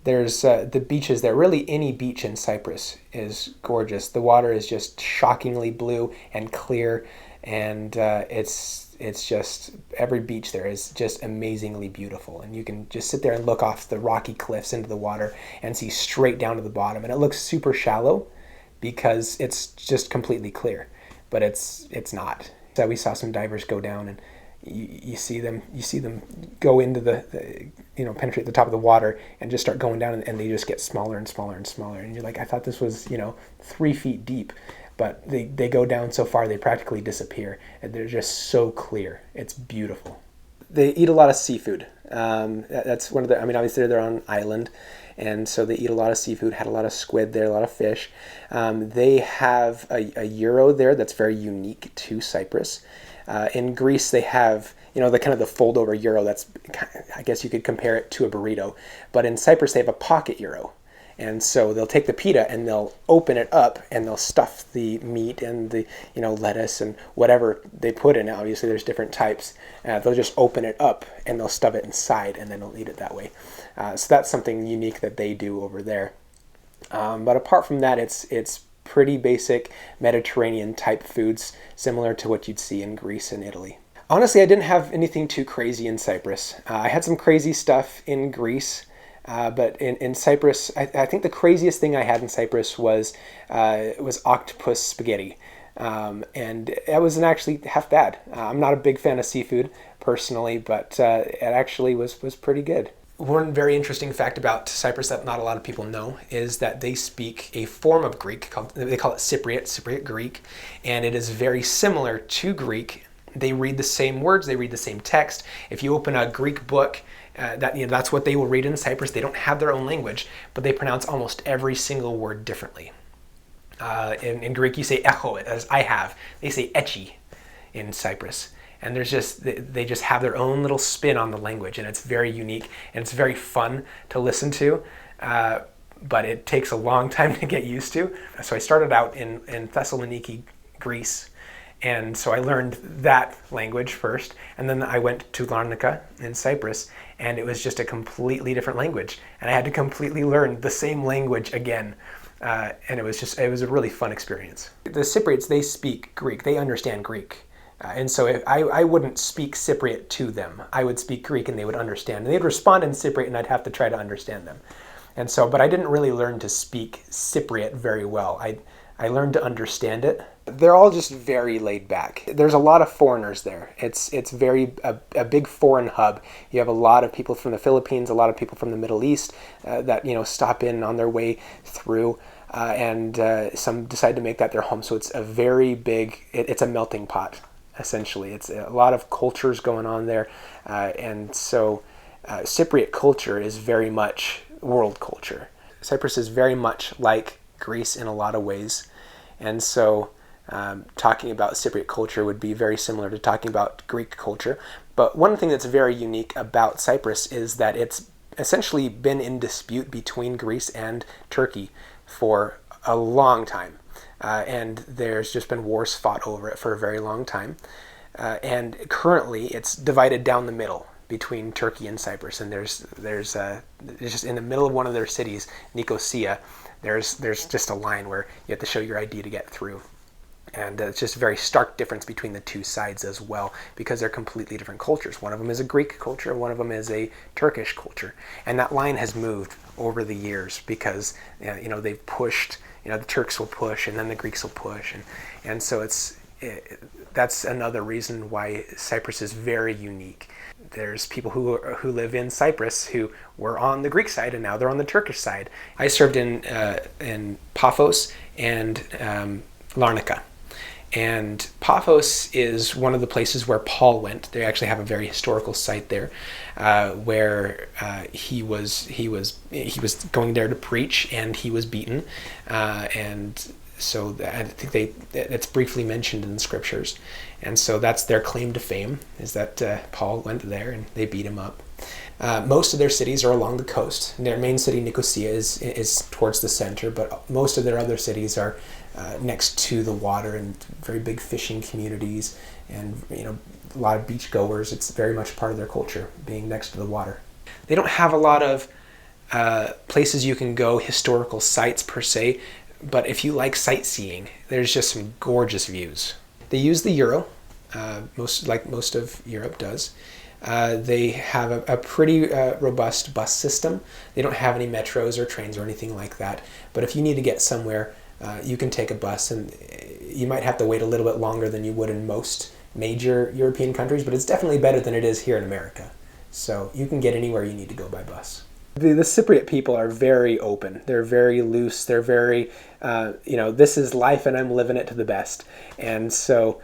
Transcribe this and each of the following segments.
There's the beaches there. Really, any beach in Cyprus is gorgeous. The water is just shockingly blue and clear, and it's just, every beach there is just amazingly beautiful. And you can just sit there and look off the rocky cliffs into the water and see straight down to the bottom. And it looks super shallow because it's just completely clear, but it's not. So we saw some divers go down, and you see them go into penetrate the top of the water and just start going down, and they just get smaller and smaller and smaller. And you're like, I thought this was 3 feet deep, but they go down so far they practically disappear, and they're just so clear. It's beautiful. They eat a lot of seafood. That's one of the, obviously they're on an island, and so they eat a lot of seafood. Had a lot of squid there, a lot of fish. They have a gyro there that's very unique to Cyprus. In Greece, they have, the kind of the fold-over gyro. That's, I guess you could compare it to a burrito. But in Cyprus, they have a pocket gyro. And so they'll take the pita and they'll open it up and they'll stuff the meat and the, lettuce and whatever they put in it. Obviously, there's different types. They'll just open it up and they'll stuff it inside, and then they'll eat it that way. So that's something unique that they do over there. But apart from that, it's pretty basic Mediterranean type foods, similar to what you'd see in Greece and Italy. Honestly, I didn't have anything too crazy in Cyprus. I had some crazy stuff in Greece. But in Cyprus, I think the craziest thing I had in Cyprus was octopus spaghetti. And it wasn't actually half bad. I'm not a big fan of seafood personally, but it actually was pretty good. One very interesting fact about Cyprus that not a lot of people know is that they speak a form of Greek, they call it Cypriot Greek, and it is very similar to Greek. They read the same words, they read the same text. If you open a Greek book, that's what they will read in Cyprus. They don't have their own language, but they pronounce almost every single word differently. In Greek, you say echo, as I have. They say echi in Cyprus. And they just have their own little spin on the language, and it's very unique, and it's very fun to listen to, but it takes a long time to get used to. So I started out in Thessaloniki, Greece, and so I learned that language first, and then I went to Larnaca in Cyprus, and it was just a completely different language, and I had to completely learn the same language again. And it was a really fun experience. The Cypriots, they speak Greek, they understand Greek. And so I wouldn't speak Cypriot to them. I would speak Greek and they would understand. And they'd respond in Cypriot and I'd have to try to understand them. And so, but I didn't really learn to speak Cypriot very well. I learned to understand it. They're all just very laid back. There's a lot of foreigners there. It's very a big foreign hub. You have a lot of people from the Philippines, a lot of people from the Middle East that stop in on their way through. And some decide to make that their home. So it's a very big, it's a melting pot. Essentially, it's a lot of cultures going on there, and so Cypriot culture is very much world culture. Cyprus is very much like Greece in a lot of ways, and so talking about Cypriot culture would be very similar to talking about Greek culture. But one thing that's very unique about Cyprus is that it's essentially been in dispute between Greece and Turkey for a long time. And there's just been wars fought over it for a very long time. And currently it's divided down the middle between Turkey and Cyprus. And there's just in the middle of one of their cities, Nicosia, there's just a line where you have to show your ID to get through. And it's just a very stark difference between the two sides as well, because they're completely different cultures. One of them is a Greek culture, one of them is a Turkish culture. And that line has moved over the years because, they've pushed, the Turks will push and then the Greeks will push. And so that's another reason why Cyprus is very unique. There's people who live in Cyprus who were on the Greek side and now they're on the Turkish side. I served in Pothos and Larnaca. And Pothos is one of the places where Paul went. They actually have a very historical site there, where he was going there to preach, and he was beaten, and so I think it's briefly mentioned in the scriptures, and so that's their claim to fame, is that Paul went there and they beat him up. Most of their cities are along the coast. Their main city, Nicosia, is towards the center, but most of their other cities are next to the water, and very big fishing communities, and a lot of beach goers. It's very much part of their culture, being next to the water. They don't have a lot of places you can go, historical sites per se. But if you like sightseeing, there's just some gorgeous views. They use the euro, most of Europe does. They have a pretty robust bus system. They don't have any metros or trains or anything like that. But if you need to get somewhere, you can take a bus, and you might have to wait a little bit longer than you would in most major European countries, but it's definitely better than it is here in America. So you can get anywhere you need to go by bus. The Cypriot people are very open. They're very loose. They're very, this is life and I'm living it to the best. And so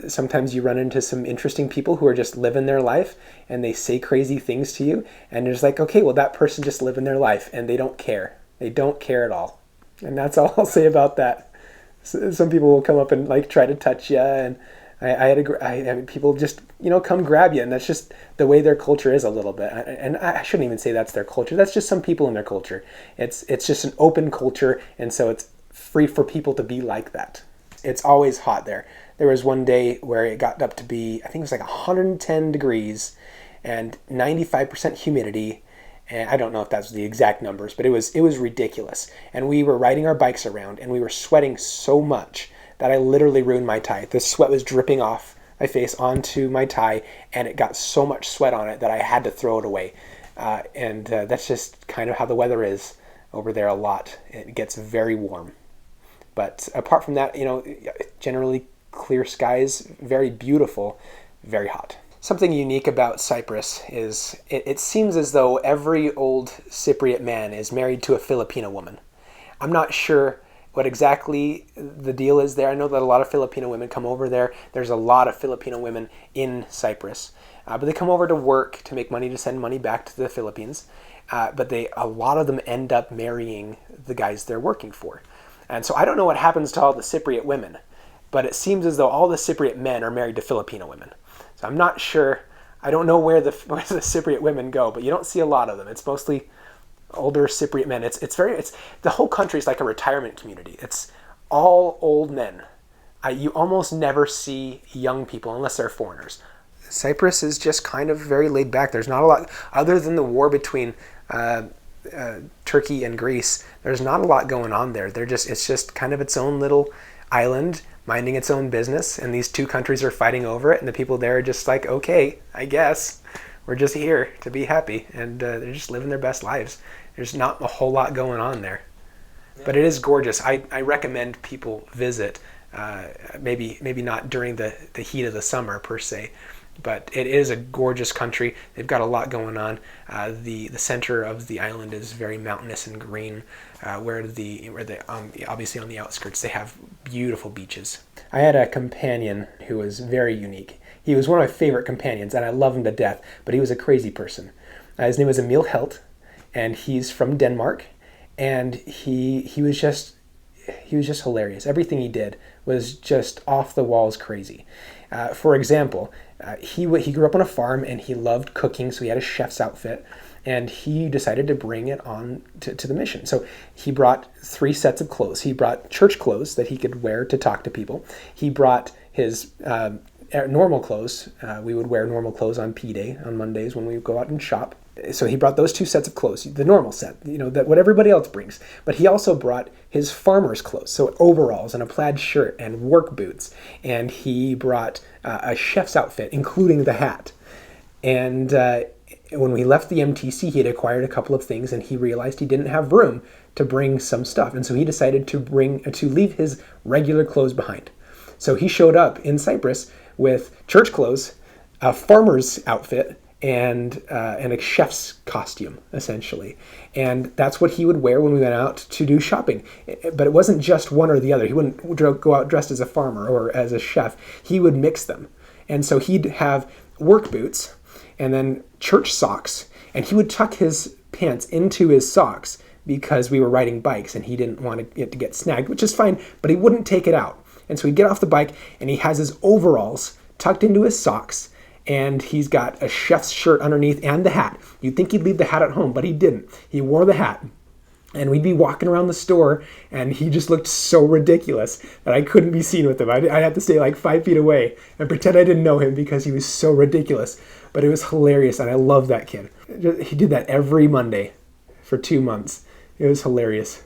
sometimes you run into some interesting people who are just living their life, and they say crazy things to you. And you're just like, okay, well, that person just living their life, and they don't care. They don't care at all. And that's all I'll say about that. Some people will come up and like try to touch you, and I had people just come grab you, and that's just the way their culture is a little bit. And I shouldn't even say that's their culture. That's just some people in their culture. It's just an open culture, and so it's free for people to be like that. It's always hot there. There was one day where it got up to be, I think it was like 110 degrees and 95% humidity. And I don't know if that's the exact numbers, but it was ridiculous. And we were riding our bikes around, and we were sweating so much that I literally ruined my tie. The sweat was dripping off my face onto my tie, and it got so much sweat on it that I had to throw it away. And that's just kind of how the weather is over there a lot. It gets very warm. But apart from that, generally clear skies, very beautiful, very hot. Something unique about Cyprus is it seems as though every old Cypriot man is married to a Filipino woman. I'm not sure what exactly the deal is there. I know that a lot of Filipino women come over there. There's a lot of Filipino women in Cyprus. But they come over to work, to make money, to send money back to the Philippines. But a lot of them end up marrying the guys they're working for. And so I don't know what happens to all the Cypriot women, but it seems as though all the Cypriot men are married to Filipino women. So I'm not sure. I don't know where the Cypriot women go, but you don't see a lot of them. It's mostly older Cypriot men. It's the whole country is like a retirement community. It's all old men. You almost never see young people unless they're foreigners. Cyprus is just kind of very laid back. There's not a lot other than the war between Turkey and Greece. There's not a lot going on there. It's just kind of its own little island, minding its own business, and these two countries are fighting over it, and the people there are just like, okay, I guess we're just here to be happy, and they're just living their best lives. There's not a whole lot going on there, but it is gorgeous. I recommend people visit, maybe not during the heat of the summer per se, but it is a gorgeous country. They've got a lot going on. The center of the island is very mountainous and green, where obviously on the outskirts they have beautiful beaches. I had a companion who was very unique. He was one of my favorite companions, and I love him to death, but he was a crazy person. His name was Emil Helt, and he's from Denmark, and he was just hilarious. Everything he did was just off the walls crazy. For example, he grew up on a farm, and he loved cooking, so he had a chef's outfit, and he decided to bring it on to the mission. So he brought 3 sets of clothes. He brought church clothes that he could wear to talk to people. He brought his normal clothes. We would wear normal clothes on P-Day on Mondays when we would go out and shop. So he brought those 2 sets of clothes, the normal set, that what everybody else brings. But he also brought his farmer's clothes, so overalls and a plaid shirt and work boots. And he brought a chef's outfit, including the hat. And when we left the MTC, he had acquired a couple of things, and he realized he didn't have room to bring some stuff. And so he decided to leave his regular clothes behind. So he showed up in Cyprus with church clothes, a farmer's outfit, and a chef's costume, essentially. And that's what he would wear when we went out to do shopping. But it wasn't just one or the other. He wouldn't go out dressed as a farmer or as a chef. He would mix them. And so he'd have work boots and then church socks, and he would tuck his pants into his socks because we were riding bikes and he didn't want it to get snagged, which is fine, but he wouldn't take it out. And so he'd get off the bike, and he has his overalls tucked into his socks, and he's got a chef's shirt underneath and the hat. You'd think he'd leave the hat at home, but he didn't. He wore the hat. And we'd be walking around the store, and he just looked so ridiculous that I couldn't be seen with him. I'd have to stay like 5 feet away and pretend I didn't know him because he was so ridiculous. But it was hilarious, and I love that kid. He did that every Monday. for 2 months. It was hilarious.